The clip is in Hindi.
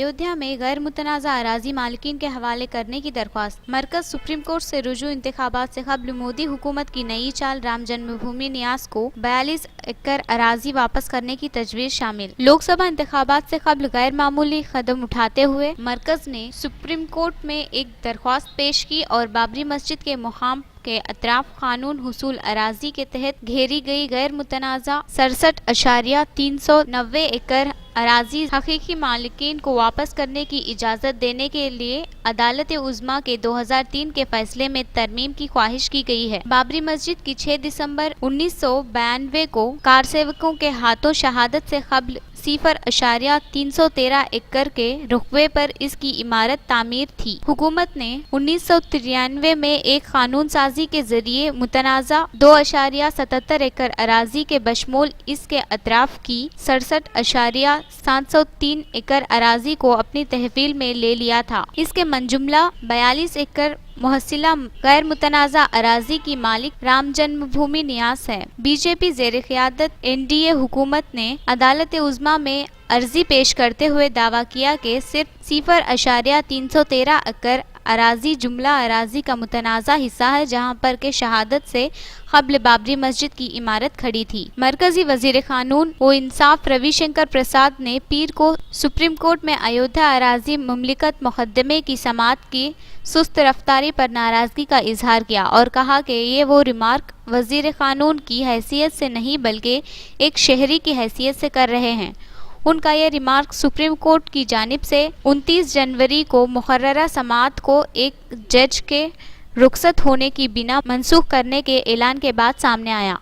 अयोध्या में गैर मुतनाज़ा अराज़ी मालिकीन के हवाले करने की दरख्वास्त। मरकज सुप्रीम कोर्ट से रुजू इंतखाबात से कबल मोदी हुकूमत की नई चाल राम जन्मभूमि न्यास को 42 एकड़ अराज़ी वापस करने की तजवीज़ शामिल। लोकसभा इंतखाबात से कबल गैर मामूली कदम उठाते हुए मरकज ने सुप्रीम कोर्ट में एक दरख्वास्त पेश की और बाबरी मस्जिद के मुकाम के अतराफ कानून हुसूल अराजी के तहत घेरी गई गैर मुतनाज़ा 67.390 एकड़ अराजी हकीकी मालिकीन को वापस करने की इजाज़त देने के लिए अदालत उज़्मा के 2003 के फैसले में तरमीम की ख्वाहिश की गई है। बाबरी मस्जिद की 6 दिसंबर 1992 को कारसेवकों के हाथों शहादत से कबल 0.313 एकड़ के रुकबे पर इसकी इमारत तामीर थी। हुकूमत ने 1993 में एक कानून साजी के जरिए मुतनाज़ा 2.77 एकड़ अराजी के बशमूल इसके अतराफ की 67.703 एकड़ अराजी को अपनी तहवील में ले लिया था। इसके मंजुमला 42 एकड़ मुहसिला गैर मुतनाज़ा अराजी की मालिक राम जन्मभूमि न्यास है। बीजेपी ज़ेर क़यादत एनडीए हुकूमत ने अदालत उज़्मा में अर्जी पेश करते हुए दावा किया कि सिर्फ 0.313 एकड़ अराजी जुमला अराजी का मुतनाज़ा हिस्सा है, जहां पर के शहादत से कबल बाबरी मस्जिद की इमारत खड़ी थी। मरकजी वजीर कानून व इंसाफ रविशंकर प्रसाद ने पीर को सुप्रीम कोर्ट में अयोध्या अराजी मुमलिकत मुकदमे की समाअत की सुस्त रफ्तारी पर नाराजगी का इजहार किया और कहा कि ये वो रिमार्क वजीर कानून की हैसियत से नहीं बल्कि एक शहरी की हैसियत से कर रहे हैं। उनका यह रिमार्क सुप्रीम कोर्ट की जानिब से 29 जनवरी को मुकर्ररा समाअत को एक जज के रुखसत होने की बिना मनसूख करने के ऐलान के बाद सामने आया।